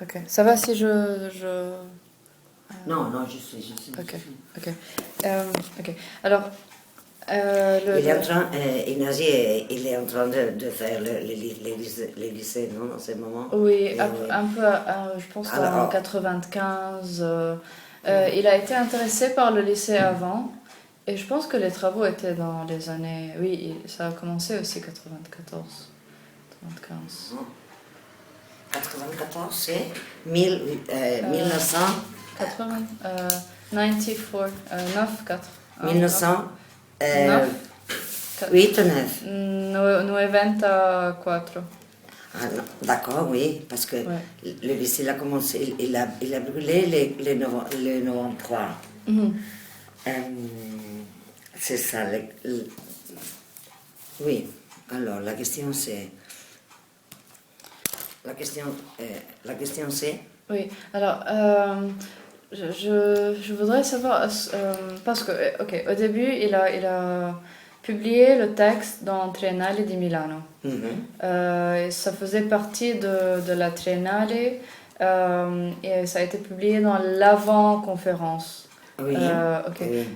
Ok. Ça va si Non, non, je suis. Ok. Ok. Ok. Alors, Il est en train, Ignacy, il est en train de faire les lycées, non, en ce moment. Oui, un peu, je pense qu'en Alors, 95, il a été intéressé par le lycée avant, et je pense que les travaux étaient dans les années... Oui, ça a commencé aussi 94, 95. 94, c'est 1900, 80, 94, 9, 4. 1908 ou 9. 94. Ah, non, d'accord, oui, parce que Ouais. le lycée il a commencé, il a brûlé les 93. Mhm. C'est ça. Oui, alors la question c'est. La question c'est. Oui, alors, je voudrais savoir, parce que, ok, au début, il a publié le texte dans Triennale di Milano. Et ça faisait partie de la Triennale, et ça a été publié dans l'avant-conférence. Oui, Ok. oui.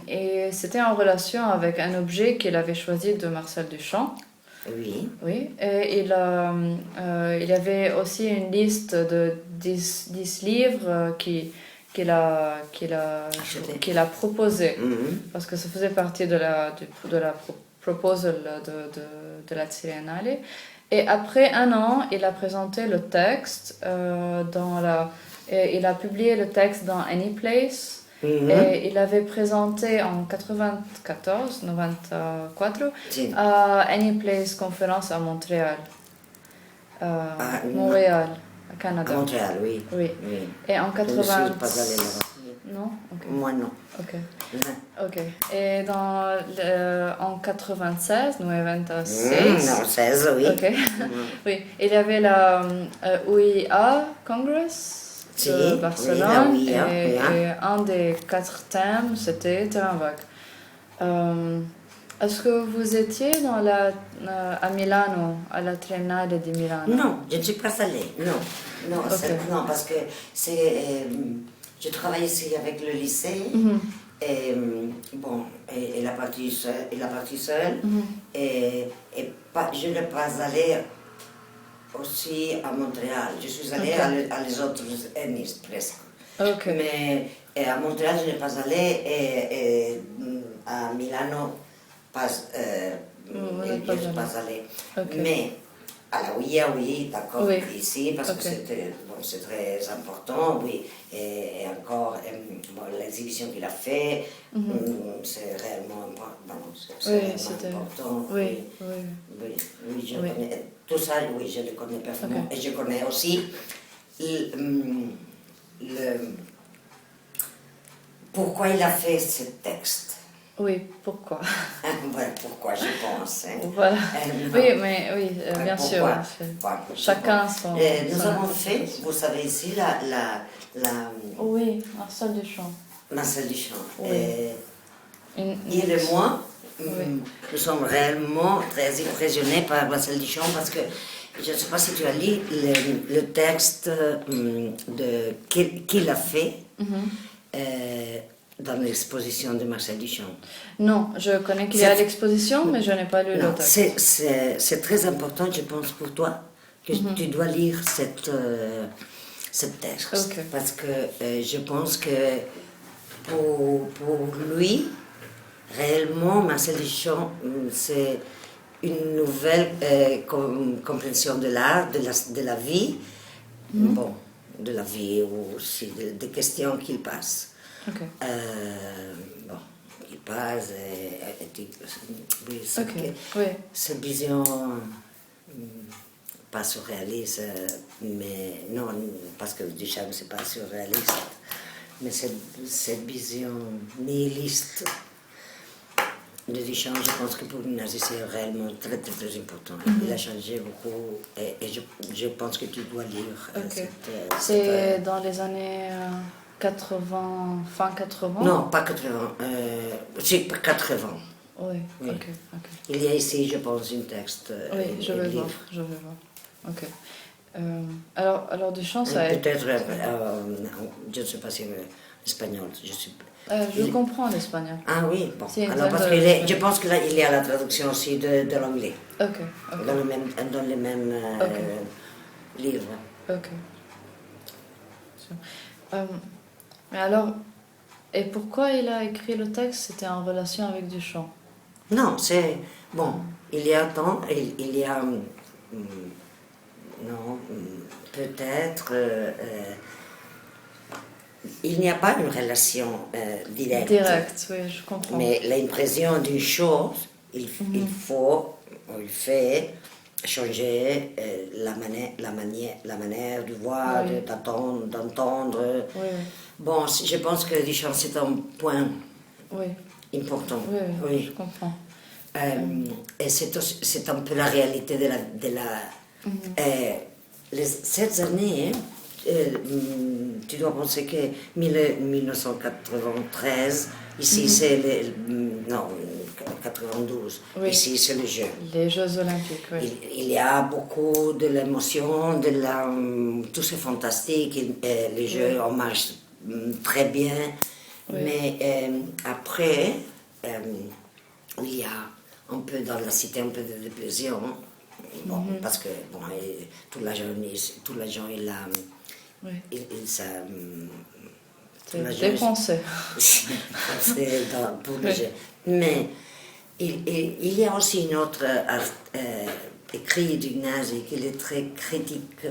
Et c'était en relation avec un objet qu'il avait choisi de Marcel Duchamp. Oui. Oui, et il y avait aussi une liste de 10 livres qu'il a proposé, parce que ça faisait partie de la proposal de la Triennale. Et après un an, il a présenté le texte et il a publié le texte dans Anyplace. Et il avait présenté en 94, 94, Sì. à Anyplace conférence à Montréal. Montréal, à Canada. À Montréal, oui. Oui. Oui. Et en Je ne 80... suis pas allée là-bas. Non? Ok. Moi, non. Ok. Non. Ok. Et en 96, 96. Non, 16, oui. Ok. Oui. Il y avait la OIA Congress Si, de oui, Barcelone, la OIA, et oui. un des 4 thèmes, c'était terrain vague. Est-ce que vous étiez à Milano, à la Triennale di Milano? Non, je ne suis pas allée. Non, non, Ok. non, parce que je travaille ici avec le lycée. Et bon, elle a parti seule. Et je n'ai pas allé aussi à Montréal. Je suis allée à les autres ENIS presque. Ok. Mais à Montréal, je n'ai pas allé. Et à Milano, je ne suis pas allée. Ok. Mais à la OIA, oui, d'accord, Oui. ici, parce que c'est très important, oui. Et encore, l'exhibition qu'il a fait, c'est réellement important. Oui, Oui, oui. oui, je connais. Tout ça, oui, je le connais parfaitement. Et je connais aussi pourquoi il a fait ce texte. Oui, pourquoi? Voilà pourquoi, je pense. Voilà. Oui, mais oui, bien sûr. Chacun son... Nous avons fait, vous savez ici, Oui, Marcel Duchamp. Marcel Duchamp. Oui. Il et moi, nous sommes réellement très impressionnés par Marcel Duchamp parce que je ne sais pas si tu as lu le texte qu'il a fait dans l'exposition de Marcel Duchamp. Non, je connais qu'il y a l'exposition, mais je n'ai pas lu le texte. C'est très important, je pense, pour toi, que tu dois lire ce texte. Okay. Parce que je pense que pour lui, réellement, Marcel Duchamp, c'est une nouvelle compréhension de l'art, de la vie, bon, de la vie aussi, des questions qu'il passe. Okay. Bon, il passe, oui, cette vision, pas surréaliste, mais non, parce que Duchamp, c'est pas surréaliste, mais cette vision nihiliste de Duchamp, je pense que pour Ignacy, c'est réellement très, très, très important. Il a changé beaucoup et je pense que tu dois lire. C'est dans les années 80, fin 80? Non, pas 80. C'est pas 80. Oui, oui. Ok. Il y a ici, je pense, un texte. Oui, je vais voir. Ok. Alors du chant, ça aide. Peut-être, je ne sais pas si l'espagnol, Je comprends l'espagnol. Ah oui, bon. Si, Alors, parce que je pense qu'il y a la traduction aussi de l'anglais, Ok. dans les mêmes livres. Ok. Mais alors, et pourquoi il a écrit le texte? C'était en relation avec du chant? Non, c'est... Bon, il y a tant... Il y a... non, peut-être... il n'y a pas une relation directe. Directe, oui, je comprends. Mais l'impression d'une chose, il fait changer la manière de voir, Oui. d'entendre. Oui, Bon, je pense que Duchamp, c'est un point oui, important. oui, je comprends. Et c'est un peu la réalité de la cette année, tu dois penser que 1993, ici c'est non, 92, Oui. ici c'est le jeu. Les Jeux Olympiques, oui. Il y a beaucoup de l'émotion, tout c'est fantastique, les jeux en marche très bien, Oui. mais après, il y a un peu dans la cité un peu de dépression, bon, parce que bon, toute la journée il a, Oui. C'est dépensé. Pour le jeu. Mais il y a aussi une autre écrit du nazi qui est très critique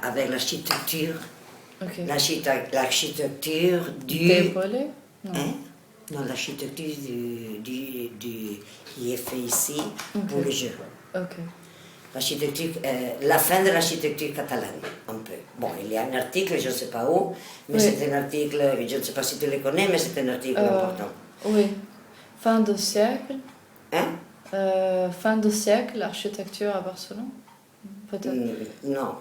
avec l'architecture. Ok. L'architecture du... Déboulé? Non. Hein? Non, l'architecture qui est fait ici pour le jeu. Ok. L'architecture, la fin de l'architecture catalane, un peu. Bon, il y a un article, je ne sais pas où, mais c'est un article, je ne sais pas si tu le connais, mais c'est un article important. Oui. Fin de siècle. Hein? Fin de siècle, l'architecture à Barcelone? Peut-être? Non.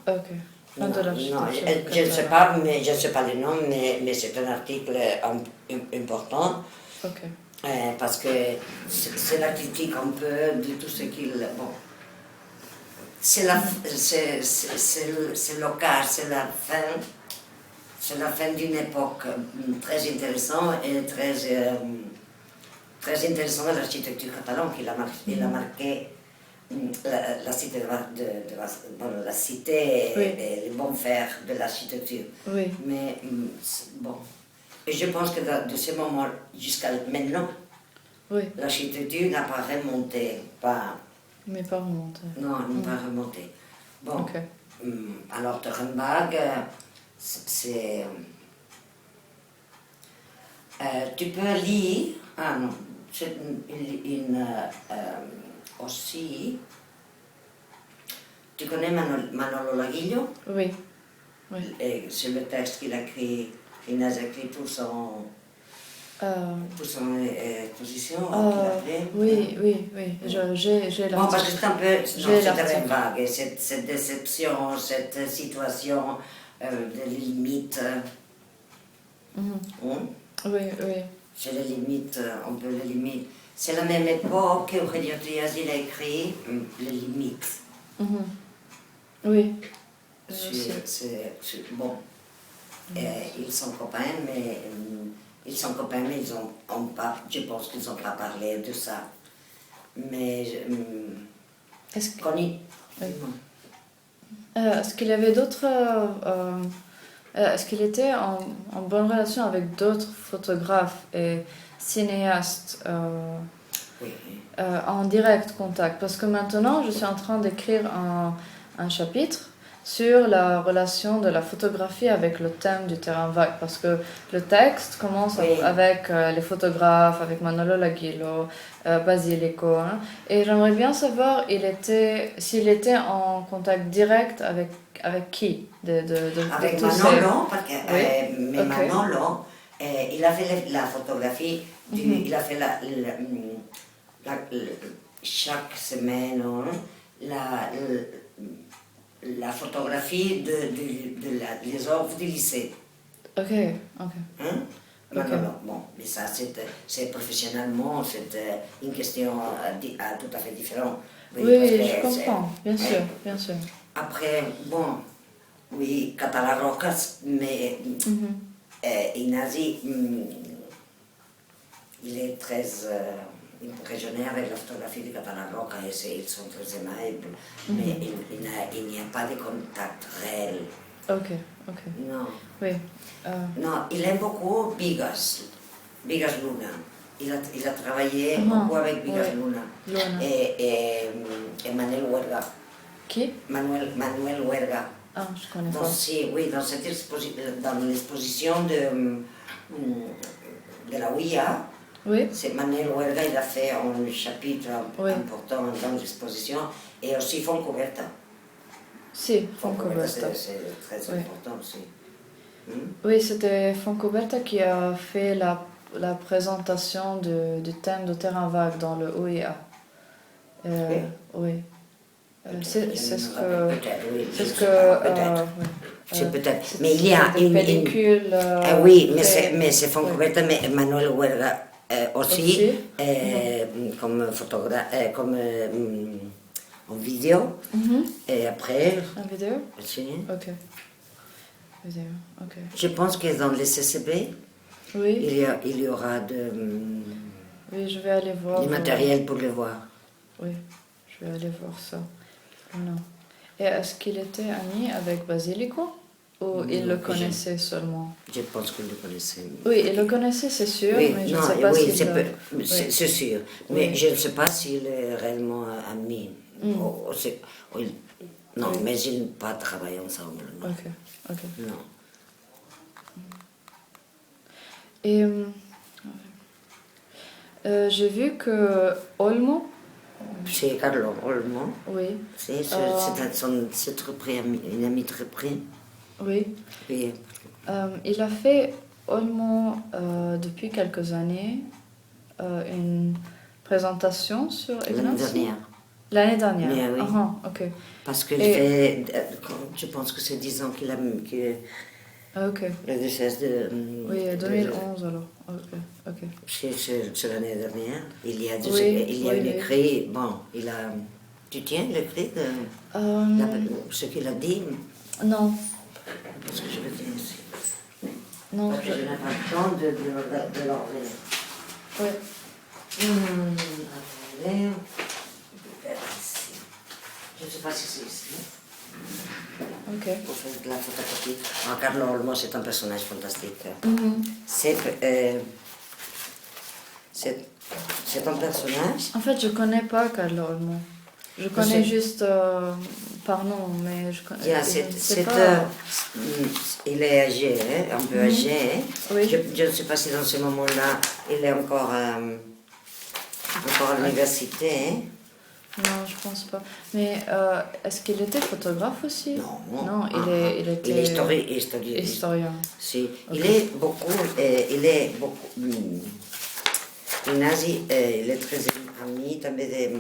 Ok. Fin de l'architecture. Non, je ne sais pas, mais je ne sais pas le nom, mais c'est un article important. Ok. Parce que c'est la critique un peu de tout ce qu'il... Bon, c'est l'occasion, c'est la fin d'une époque très intéressante et très intéressante de l'architecture catalane, il a marqué la cité, la cité et les bons fers de l'architecture. Oui. Mais bon, et je pense que de ce moment jusqu'à maintenant, l'architecture n'a pas remonté, mais pas remonté. Non, elle n'a pas remonté. Bon, okay. Alors Thorenbach, c'est... tu peux lire, non, c'est aussi... Tu connais Manolo Laguillo? Oui. C'est le texte qu'il a écrit pour son... pour son exposition qu'il a fait. Oui. J'ai l'article. Bon, parce que c'est un peu cette vague, cette déception, cette situation de limites. Oui. C'est les limites, un peu les limites. C'est la même époque où Eugenio Trias il a écrit les limites. Oui. Bon. Ils sont copains, mais ils ont pas, je pense qu'ils n'ont pas parlé de ça. Mais est-ce qu'il y avait d'autres... est-ce qu'il était en bonne relation avec d'autres photographes et cinéastes en direct contact? Parce que maintenant, je suis en train d'écrire un chapitre sur la relation de la photographie avec le thème du terrain vague, parce que le texte commence avec les photographes, avec Manolo Laguillo, Basilico, hein, et j'aimerais bien savoir s'il était en contact direct avec qui avec Manolo, parce que Manolo, il a fait la photographie, il a fait chaque semaine la photographie des œuvres du lycée. Ok. Hein? Manolo, bon, mais ça c'est professionnellement, c'est une question tout à fait différente. Oui, je comprends, bien sûr. après, bon, oui, Catala Rocas, mais Ignasi, il est très impressionné avec la photographie de Catala Rocca et ils sont très aimables, mais il n'y a pas de contact réel. Ok, ok. Non. Oui. Non, il aime beaucoup Bigas Luna. Il a travaillé beaucoup avec Bigas Luna. Et Manuel Huerga. Qui? Manuel Huerga. Ah, je connais pas. Oui, dans l'exposition de la OIA, Oui. c'est Manuel Huerga, il a fait un chapitre important dans l'exposition, et aussi Foncoberta. Si, Foncoberta. C'est très important aussi. Oui, c'était Foncoberta qui a fait la présentation du thème de terrain vague dans le OEA. Oui. C'est ce que... C'est ce que... C'est peut-être. Mais il y a une pellicule... oui, mais c'est Foncoberta, mais Manuel Huerga aussi. Comme photographe, comme en vidéo. Et après... En vidéo? Si. Ok. Vidéo, ok. Je pense que dans les CCB, oui. il y aura oui, je vais aller voir. Du matériel pour le voir. Oui, je vais aller voir ça. Non. Et est-ce qu'il était ami avec Basilico? Ou il le connaissait seulement? Je pense qu'il le connaissait. Oui, il le connaissait, c'est sûr, mais je ne sais pas c'est sûr. Mais je ne sais pas s'il est réellement ami. Non, mais ils n'ont pas travaillé ensemble. Non. Ok. Non. Et j'ai vu que Olmo... C'est Carlo Olmo. Oui. C'est une amie très près. Oui. Il a fait Olmo depuis quelques années une présentation sur Ignacy. L'année dernière. Mais oui. Ok. Parce qu'il fait, je pense que c'est 10 ans qu'il a... ok. Le décès de... Oui, 2011 alors. Ok. C'est l'année dernière. Il y a un écrit, bon, il a... Tu tiens l'écrit de ce qu'il a dit? Non. Parce que je le tiens ici. Non, parce que je n'ai pas le temps de l'enlever. Oui. Attendez. Je ne sais pas si c'est ici. Ok. Pour faire de la photocopie. Carlo Olmo, c'est un personnage fantastique. C'est un personnage. En fait, je ne connais pas Carlo Olmo. Je connais juste par nom, mais je connais pas. Il est âgé, un peu âgé. Oui. Je ne sais pas si dans ce moment-là, il est encore à l'université. Non, je pense pas. Mais est-ce qu'il était photographe aussi? Non, il était historien. Si. Okay. Il est beaucoup. Ignasi, il est très ami también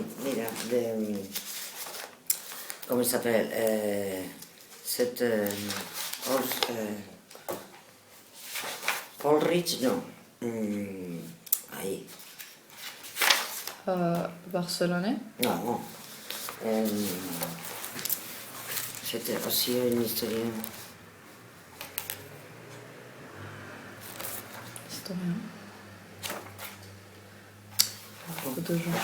comment il s'appelle Ulrich, non. Barcelonais? Non. C'était aussi une historienne. Historien. Beaucoup de gens.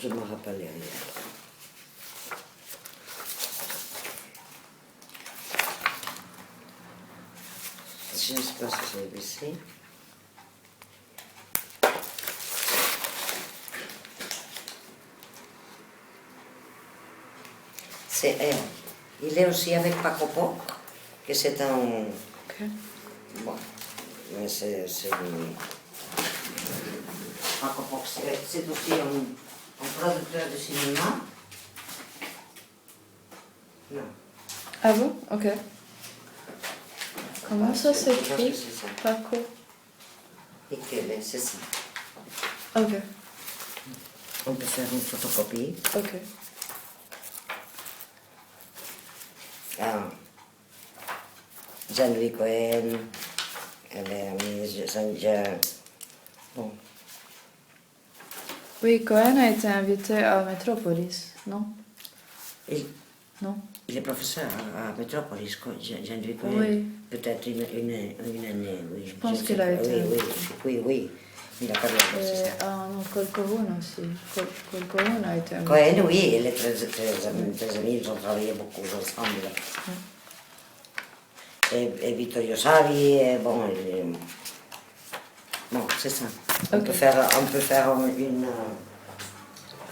Je me rappelle rien. Je ne sais pas si c'est ici. Il est aussi avec Paco Poc, que c'est un... Ok. Bon, mais c'est Paco Poc, c'est aussi un producteur de cinéma. Non. Ah bon? Ok. Comment ça s'écrit? Paco? Et quel est, c'est ça. Ok. On peut faire une photocopie. Ok. Jean-Louis Cohen, elle est amie, bon. Oui, Cohen a été invité à Metropolis, non? Il, Non? il est professeur à Metropolis, j'ai dû Oui. peut-être une année, oui. Je pense qu'il a été. Oui. Il a parlé de ça. Ah non, Colquhoun aussi. Colquhoun a été invité. Cohen, oui, il est très amis, ils ont travaillé beaucoup ensemble. Et Vittorio Savi, bon, bon c'est ça. On Ok. peut faire une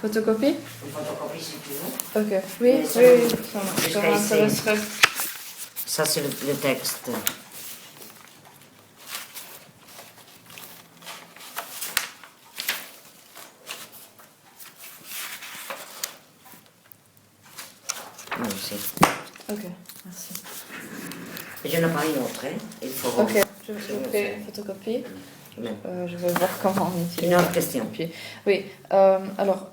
Photocopie? photocopie si tu veux. Ok. Oui, Mais oui, ça ça jusqu'à ici. m'intéresserait. Ça, c'est le texte. Aussi. Ok, merci. Je n'ai pas une autre, hein. Il faut. Ok, je fais une photocopie. Je vais voir comment on utilise. Une autre question. Oui, alors,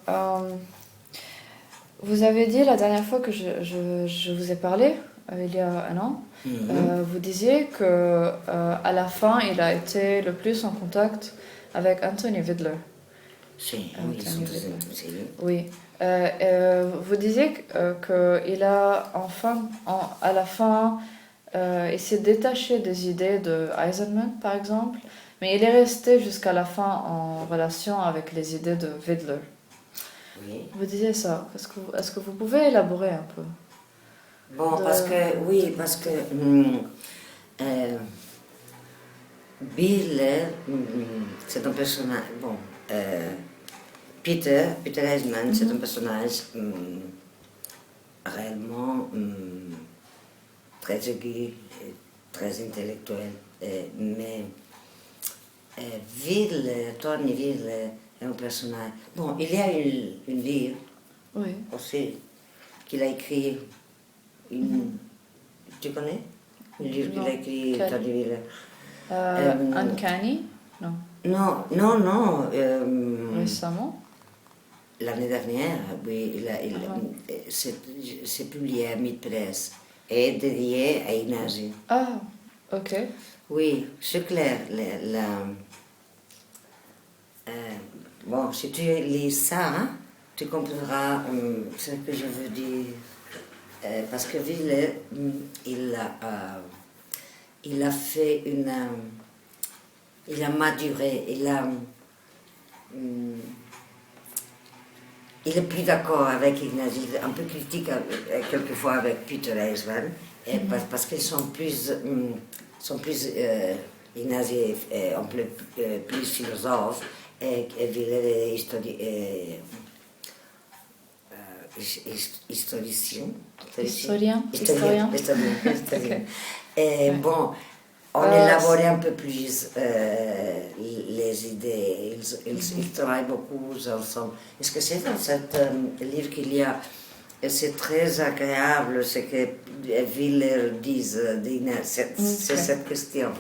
vous avez dit la dernière fois que je vous ai parlé, il y a un an, vous disiez que à la fin, il a été le plus en contact avec Anthony Vidler. Si, oui, ils sont tous. Oui. Vous disiez qu'il a enfin, à la fin, il s'est détaché des idées de Eisenman, par exemple, mais il est resté jusqu'à la fin en relation avec les idées de Vidler. Oui. Vous disiez ça. Est-ce que vous pouvez élaborer un peu? Bon, parce que Bill, c'est un personnage. Bon, Peter Eisman, c'est un personnage réellement très aigu, très intellectuel. Mais Tony Ville est un personnage. Bon, il y a une livre aussi qu'il a écrit. Tu connais? Un livre qu'il a écrit Tony Ville. Uncanny? Non. Non. Récemment? L'année dernière, oui, c'est publié à Mid-Press et dédié à Ignazi. Ah, ok. Oui, c'est clair. Bon, si tu lis ça, hein, tu comprendras ce que je veux dire. Parce que Ville, il a fait il a maturé, il est plus d'accord avec Ignazi, un peu critique quelquefois avec Peter Eisman, parce qu'ils sont plus Ignazi est un peu plus philosophe et Ville est historien. Et bon, on élaborait un peu plus les idées, ils travaillent beaucoup ensemble. Est-ce que c'est dans ce livre qu'il y a, c'est très agréable ce que Willer dit, c'est cette question.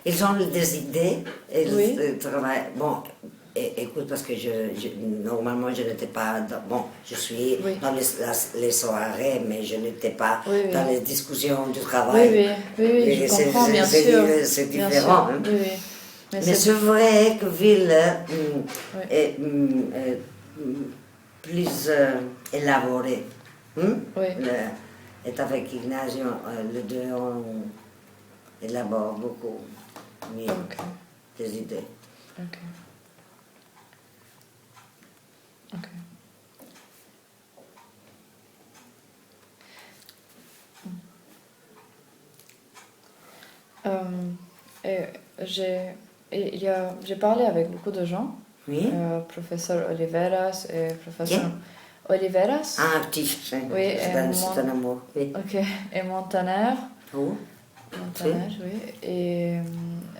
Ils ont des idées, ils travaillent. Bon, écoute, parce que normalement je n'étais pas. Bon, je suis dans les soirées, mais je n'étais pas dans les discussions du travail. Oui, je comprends, bien sûr. C'est différent. Bien sûr. Oui. Mais c'est vrai que Ville est plus élaboré. Et avec Ignacio, les deux on élabore beaucoup mieux des idées. J'ai parlé avec beaucoup de gens. Professeur Oliveras et professeur Oliveras. Ah, petit, c'est un amour. Oui. Ok, et Montaner. Montaner, oui. Et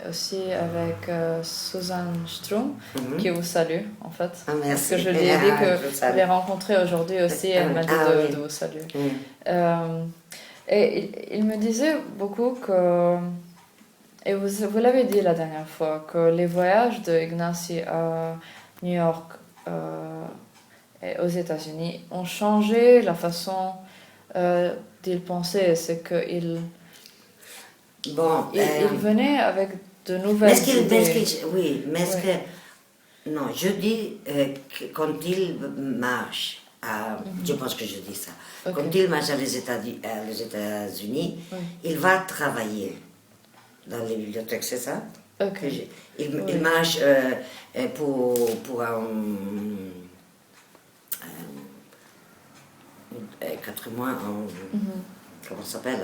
aussi avec Suzanne Strum, qui vous salue en fait. Parce que je lui ai dit que je l'ai rencontrée aujourd'hui aussi, elle m'a dit de vous saluer. Et il me disait beaucoup que, et vous l'avez dit la dernière fois, que les voyages de Ignazi à New York et aux États-Unis ont changé la façon d'il penser. C'est qu'il il venait avec nouvelles idées. Oui, mais est-ce Ouais. que... Non, je dis que quand il marche, je pense que je dis ça, Ok. quand il marche les États-Unis, Oui. il va travailler dans les bibliothèques, c'est ça? Ok. Il Oui. marche pour un... 4 mois en... Comment ça s'appelle?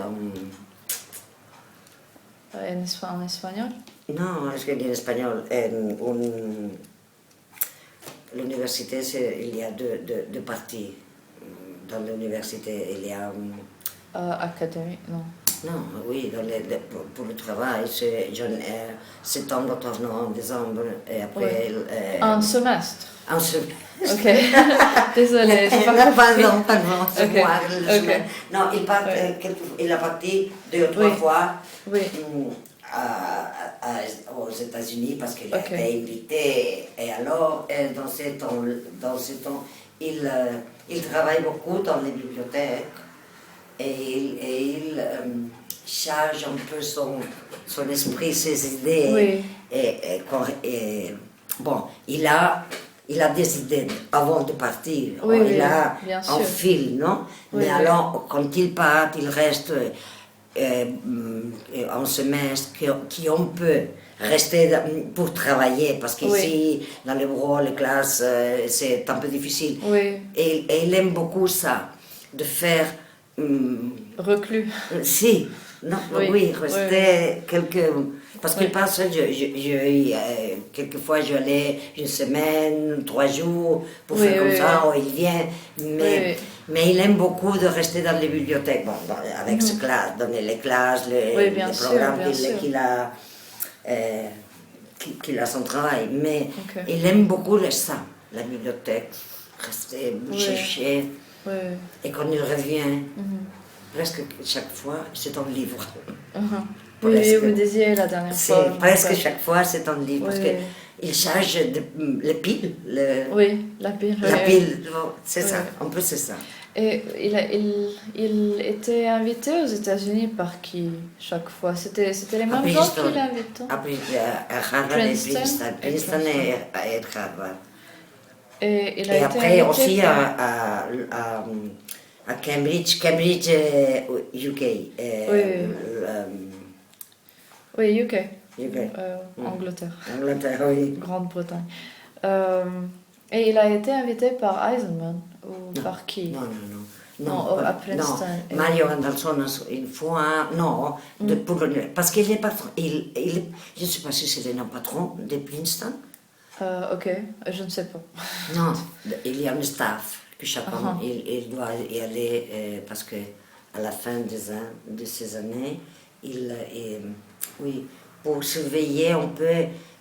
En espagnol? Non, est-ce que en espagnol? L'université, il y a deux parties. Dans l'université, il y a... Académie, non. Non, oui, pour le travail, c'est 7 ans, octobre, novembre, décembre, et après... Un semestre. Un semestre. Ok. Désolée, j'ai pas compris. Pardon, c'est Ok, moi, le ok. semaine. Non, Ouais. il a parti 2 ou 3 Oui. fois Oui. aux États-Unis parce qu'il Ok. a été invité. Et alors, dans ce temps, il travaille beaucoup dans les bibliothèques et il charge un peu son esprit, ses idées. Oui. Bon, il a des idées avant de partir. Oui, il oui, a bien un sûr. fil, non? Oui, Mais oui. alors, quand il part, il reste un semestre qu'on peut rester pour travailler, parce qu'ici, dans les bureaux, les classes, c'est un peu difficile. Oui. Et il aime beaucoup ça, de faire... Reclus. si, non, Oui, oui, oui, rester quelques... Parce que Oui. parce que quelquefois je allais une semaine, 3 jours, pour Oui, faire comme oui, ça, oui. ou il vient, Oui. mais il aime beaucoup de rester dans les bibliothèques, bon, avec ses classes, donner les classes, Oui, bien les sûr, programmes bien sûr. qu'il a son travail, mais Ok. il aime beaucoup ça, la bibliothèque, rester, Oui. chercher, Oui. et quand il revient, presque chaque fois, c'est un livre. Oui, oui, Presque. vous disiez la dernière fois. je me Presque rappelle. chaque fois, c'est un livre, parce Oui. qu'il charge les piles, Oui, la pile. la oui. pile, c'est Oui. ça, un peu c'est ça. Et il était invité aux États-Unis par qui chaque fois? C'était les mêmes gens qui l'invitaient? Après, à Harvard Princeton et Princeton et Harvard. Et il a Et été après invité aussi par... à Cambridge, UK. Oui, UK. UK. Angleterre. Angleterre, oui. Grande-Bretagne. Et il a été invité par Eisenman ou par qui? Non. Non, à Princeton. Non, Mario Andalsonas, une fois, non, parce qu'il est patron, je ne sais pas si c'est le nom patron de Princeton. Ok, je ne sais pas. Non, il y a un staff, que chacun, il doit y aller, parce que à la fin de ces années, oui, pour surveiller un peu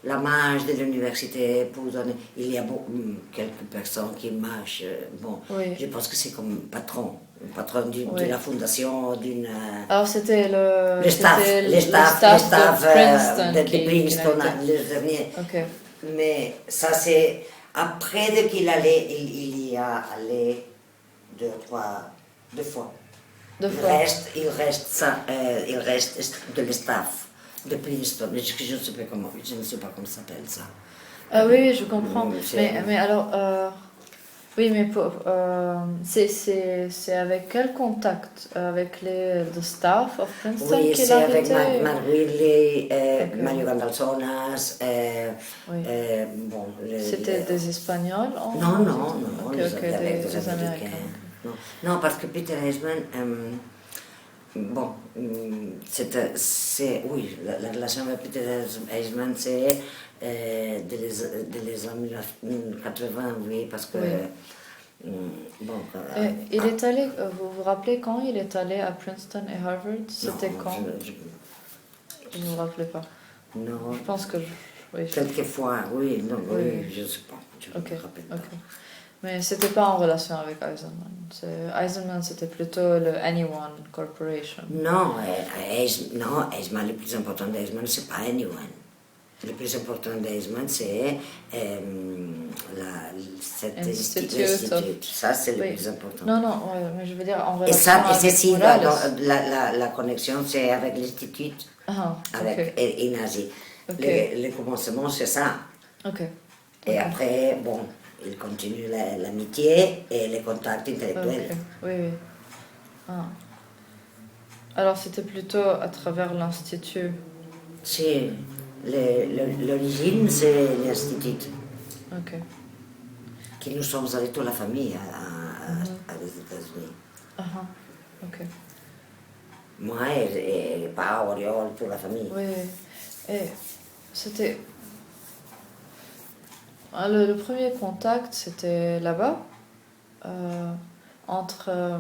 la marche de l'université, il y a quelques personnes qui marchent, bon, Oui. je pense que c'est comme patron de Oui. la fondation, Alors c'était le staff de Princeton de qui Princeton, l'invitait. le dernier. Ok. Mais ça c'est, après qu'il allait, il y a allé 2 fois. Deux Il fois. il reste de le staff de Princeton, mais je ne sais pas comment ça s'appelle ça. Ah oui, je comprends. C'est- Mais alors, oui, mais c'est avec quel contact? Avec le staff of Princeton Oui, qu'il c'est a avec invité? Mark Ridley, Ok. Mario Gandalsonas, Oui. bon... C'était des Espagnols? Non, Ok, les ok, avec des Américains. Non, parce que Peter Eisman, bon, oui, la relation avec Peter Eisman, c'est de les années 80, oui, parce que... Oui. Bon, Il est allé, vous vous rappelez quand il est allé à Princeton et Harvard? C'était non, quand? Je ne me rappelais pas. non, Je pense que oui. quelquefois, oui, non, Oui. oui, je ne sais pas, je ne Ok, me rappelle pas. ok. Mais c'était pas en relation avec Eisenman. Eisenman, c'était plutôt le Anyone Corporation. Non, Eisman, le plus important d'Eisman, c'est pas Anyone. Le plus important d'Eisman, c'est cet Institute of- institut. Ça, c'est le Oui. plus important. Non, ouais, mais je veux dire en Et relation ça, avec c'est Morales. la connexion, c'est avec l'Institut, Ah, avec ok. Inazi. Ok. Les commencements, c'est ça. Ok. Et Ok. après, bon, il continue l'amitié et les contacts intellectuels. Ok. Oui, oui. Ah. Alors, c'était plutôt à travers l'Institut. C'est l'origine, c'est l'Institut, Ok. que nous sommes avec toute la famille Mhm. à les États-Unis. Ah, ah. Ok. Moi et Pao, Oriol, toute la famille. Oui, oui. Et c'était... Le premier contact, c'était là-bas, euh, entre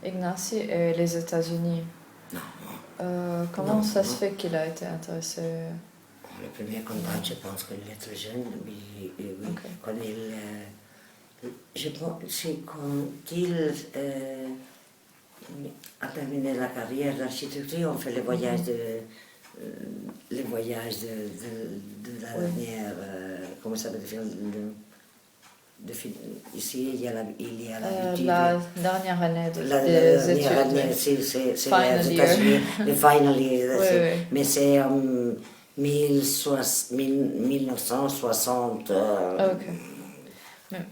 Ignacy et les États-Unis. Non, Comment non, ça se non. fait qu'il a été intéressé? Le premier contact, je pense qu'il est très jeune, oui, Ok. quand je pense, c'est quand il a terminé la carrière d'architecture, on fait les voyages de la Oui. dernière, comment ça s'appelle, ici il y a l'habitude. La dernière année La des dernière études. année, Oui. c'est Final les year. États-Unis, le final year, Oui, oui. mais c'est en 1960. Ah, ok.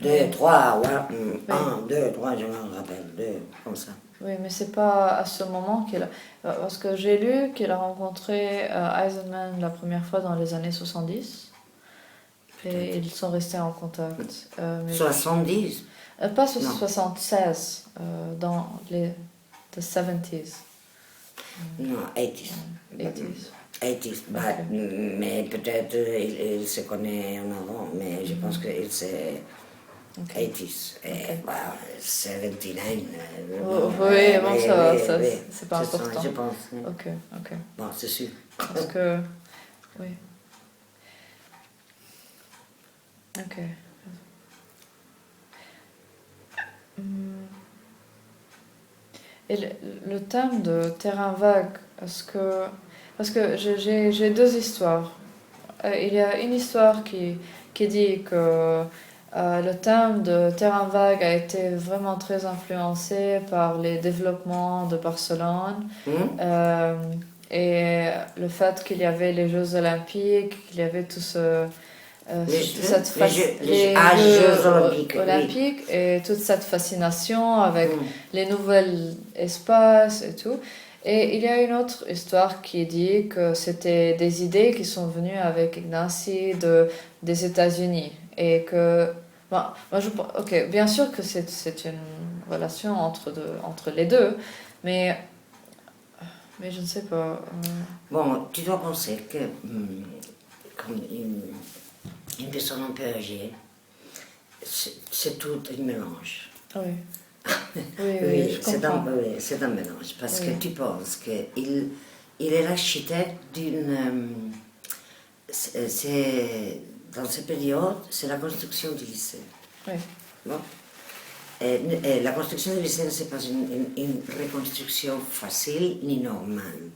Deux, trois, ouais, Oui. un, deux, trois, je me rappelle, deux, comme ça. Oui, mais c'est pas à ce moment qu'il a... Parce que j'ai lu qu'il a rencontré Eisenman la première fois dans les années 70. Et ils sont restés en contact. Mais 70? pas Non. 76, dans les the 70s. Non, 80s. 80s. 80s, bah, mais peut-être il se connaît en avant, mais je pense qu'il c'est Ok. 80s. Et, bah, 79. Oh, non, oui, bon, ça va, oui, ça, oui, c'est pas ça, important. je pense. Oui. Ok, ok. Bon, c'est sûr. Parce que. Oui. Ok. Hum. Et le thème de terrain vague, est-ce que... Parce que j'ai deux histoires. Il y a une histoire qui dit que le thème de terrain vague a été vraiment très influencé par les développements de Barcelone et le fait qu'il y avait les Jeux Olympiques, qu'il y avait tout ce... Les Jeux Jeux Olympiques, oui. olympiques et toute cette fascination avec Mm. les nouveaux espaces et tout. Et il y a une autre histoire qui dit que c'était des idées qui sont venues avec Ignacy des États-Unis. Et que. Bon, ok, bien sûr que c'est une relation entre les deux, mais je ne sais pas. Bon, tu dois penser que comme une personne un peu âgée, c'est tout un mélange. Oui. Oui, Oui, je comprends. c'est un mélange, parce Oui. que tu penses qu'il est l'architecte d'une... dans cette période, c'est la construction du lycée. Oui. Bon. Et la construction du lycée, ce n'est pas une reconstruction facile ni normale.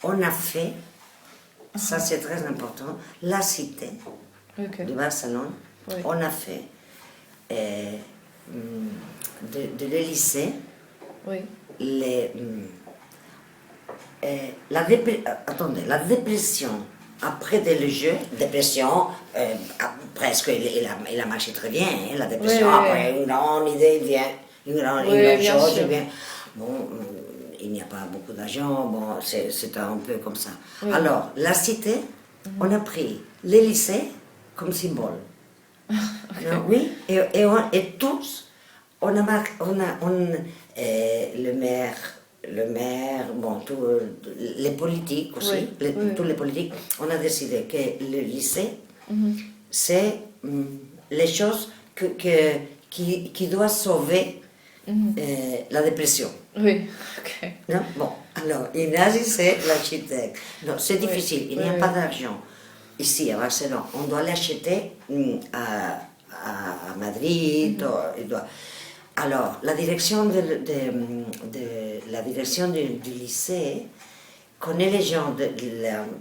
On a fait, ça c'est très important, la cité Ok. de Barcelone, Oui. on a fait de le lycée, Oui. La dépression après le jeu, dépression, presque il a marché très bien, hein, la dépression, Oui, oui, après une grande idée vient, une grande bien chose sûr. vient. Bon, il n'y a pas beaucoup d'argent, bon, c'est un peu comme ça. Oui. Alors, la cité, on a pris les lycées comme symbole. Non, oui, et tous, on a marqué, le maire, bon, les politiques aussi, Oui, oui. tous les politiques, on a décidé que le lycée, c'est les choses qui doivent sauver la dépression. Oui, ok. Non? Bon, alors, Ignasi, c'est l'architecte. Non, c'est Oui, difficile, il n'y a oui. pas d'argent. Ici, à Barcelone, on doit l'acheter à Madrid. Alors, la direction la direction du lycée connaît les gens,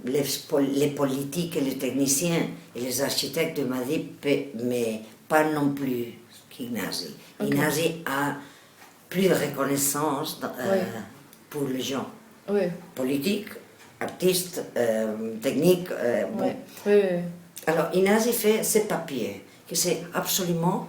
les politiques et les techniciens et les architectes de Madrid, mais pas non plus qu'Ignasi. Ok. Ignasi a plus de reconnaissance Oui. pour les gens Oui. politiques, artiste, technique. Bon. Oui, oui, oui. Alors Inès, il fait ces papiers, que c'est absolument